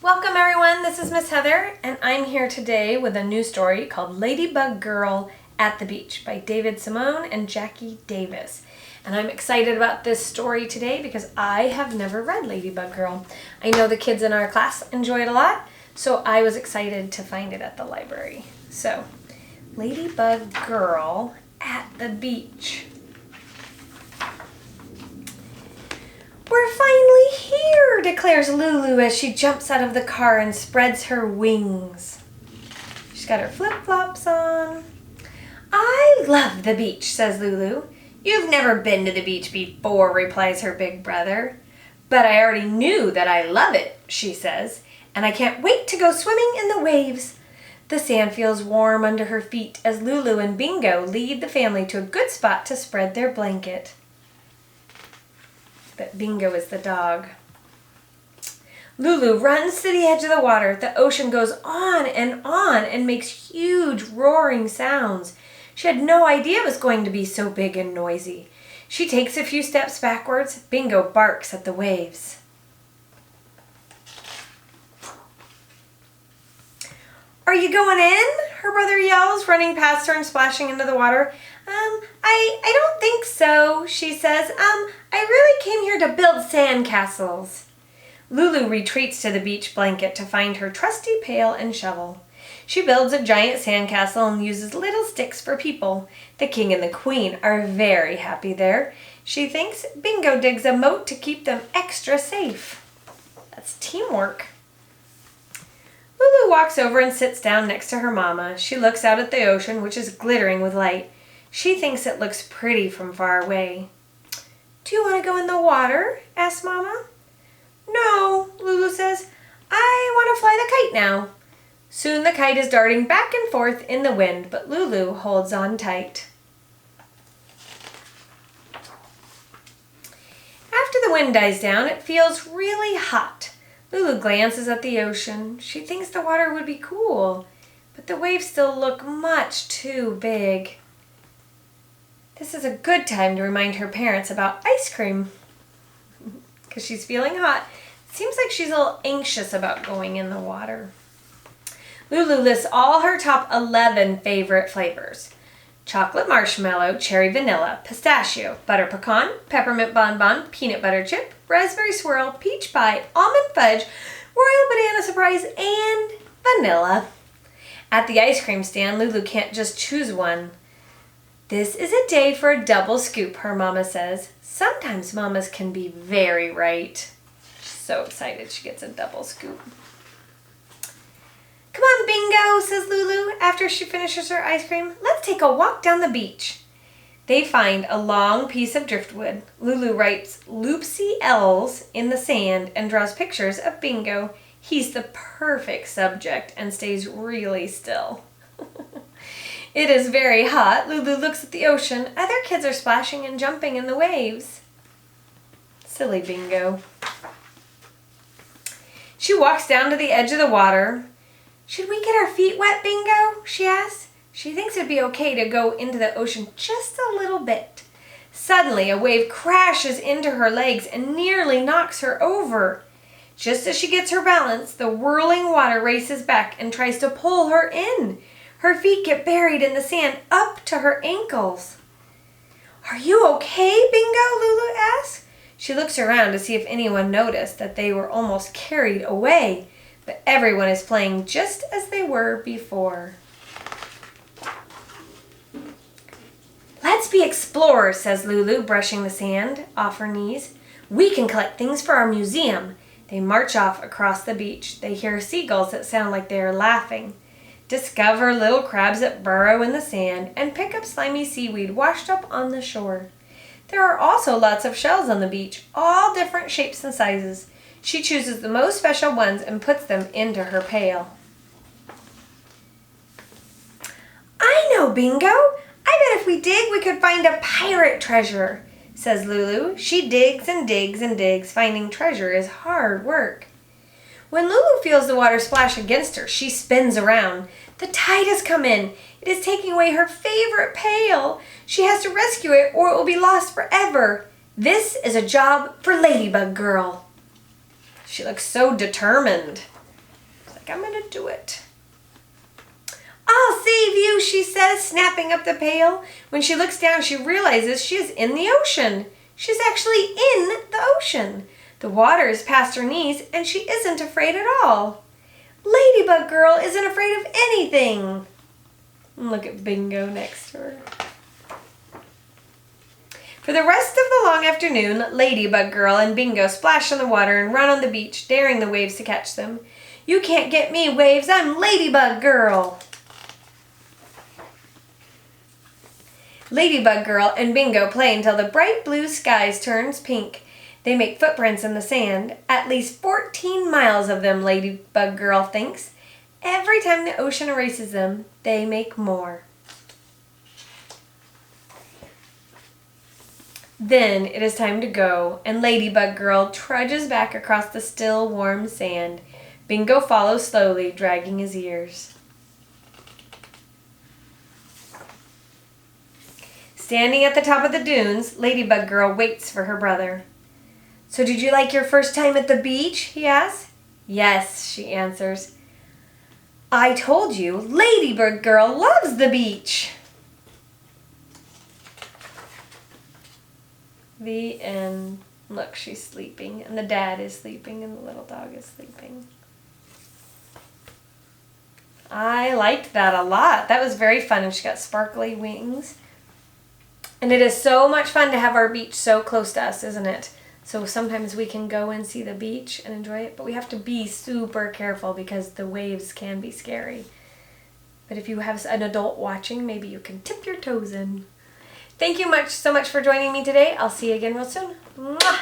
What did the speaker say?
Welcome everyone, this is Miss Heather and I'm here today with a new story called Ladybug Girl at the Beach by David Simone and Jackie Davis. And I'm excited about this story today because I have never read Ladybug Girl. I know the kids in our class enjoy it a lot, so I was excited to find it at the library. So, Ladybug Girl at the Beach. We're finally here, declares Lulu as she jumps out of the car and spreads her wings. She's got her flip-flops on. I love the beach, says Lulu. You've never been to the beach before, replies her big brother. But I already knew that I love it, she says, and I can't wait to go swimming in the waves. The sand feels warm under her feet as Lulu and Bingo lead the family to a good spot to spread their blanket. But Bingo is the dog. Lulu runs to the edge of the water. The ocean goes on and makes huge roaring sounds. She had no idea it was going to be so big and noisy. She takes a few steps backwards. Bingo barks at the waves. Are you going in? Her brother yells, running past her and splashing into the water. I don't think so, she says. I really came here to build sand castles. Lulu retreats to the beach blanket to find her trusty pail and shovel. She builds a giant sandcastle and uses little sticks for people. The king and the queen are very happy there. She thinks Bingo digs a moat to keep them extra safe. That's teamwork. Lulu walks over and sits down next to her mama. She looks out at the ocean, which is glittering with light. She thinks it looks pretty from far away. Do you want to go in the water? Asks Mama. No, Lulu says. I want to fly the kite now. Soon the kite is darting back and forth in the wind, but Lulu holds on tight. After the wind dies down, it feels really hot. Lulu glances at the ocean. She thinks the water would be cool, but the waves still look much too big. This is a good time to remind her parents about ice cream because she's feeling hot. It seems like she's a little anxious about going in the water. Lulu lists all her top 11 favorite flavors. Chocolate marshmallow, cherry vanilla, pistachio, butter pecan, peppermint bonbon, peanut butter chip, raspberry swirl, peach pie, almond fudge, royal banana surprise, and vanilla. At the ice cream stand, Lulu can't just choose one. This is a day for a double scoop, her mama says. Sometimes mamas can be very right. She's so excited she gets a double scoop. Come on, Bingo, says Lulu after she finishes her ice cream. Let's take a walk down the beach. They find a long piece of driftwood. Lulu writes loopsy L's in the sand and draws pictures of Bingo. He's the perfect subject and stays really still. It is very hot. Lulu looks at the ocean. Other kids are splashing and jumping in the waves. Silly Bingo. She walks down to the edge of the water. Should we get our feet wet, Bingo? She asks. She thinks it'd be okay to go into the ocean just a little bit. Suddenly, a wave crashes into her legs and nearly knocks her over. Just as she gets her balance, the whirling water races back and tries to pull her in. Her feet get buried in the sand up to her ankles. Are you okay, Bingo? Lulu asks. She looks around to see if anyone noticed that they were almost carried away, but everyone is playing just as they were before. Let's be explorers, says Lulu, brushing the sand off her knees. We can collect things for our museum. They march off across the beach. They hear seagulls that sound like they are laughing, discover little crabs that burrow in the sand, and pick up slimy seaweed washed up on the shore. There are also lots of shells on the beach, all different shapes and sizes. She chooses the most special ones and puts them into her pail. I know, Bingo. I bet if we dig, we could find a pirate treasure, says Lulu. She digs and digs and digs. Finding treasure is hard work. When Lulu feels the water splash against her, she spins around. The tide has come in. It is taking away her favorite pail. She has to rescue it or it will be lost forever. This is a job for Ladybug Girl. She looks so determined. like I'm gonna do it. I'll save you, she says, snapping up the pail. When she looks down, she realizes she is in the ocean. She's actually in the ocean. The water is past her knees, and she isn't afraid at all. Ladybug Girl isn't afraid of anything. Look at Bingo next to her. For the rest of the long afternoon, Ladybug Girl and Bingo splash in the water and run on the beach, daring the waves to catch them. You can't get me, waves. I'm Ladybug Girl. Ladybug Girl and Bingo play until the bright blue skies turns pink. They make footprints in the sand, at least 14 miles of them, Ladybug Girl thinks. Every time the ocean erases them, they make more. Then it is time to go, and Ladybug Girl trudges back across the still, warm sand. Bingo follows slowly, dragging his ears. Standing at the top of the dunes, Ladybug Girl waits for her brother. So did you like your first time at the beach? He asks. Yes, she answers. I told you, Ladybug Girl loves the beach. The end. Look, she's sleeping, and the dad is sleeping, and the little dog is sleeping. I liked that a lot. That was very fun, and she got sparkly wings. And it is so much fun to have our beach so close to us, isn't it? So sometimes we can go and see the beach and enjoy it, but we have to be super careful because the waves can be scary. But if you have an adult watching, maybe you can tip your toes in. Thank you so much for joining me today. I'll see you again real soon. Mwah!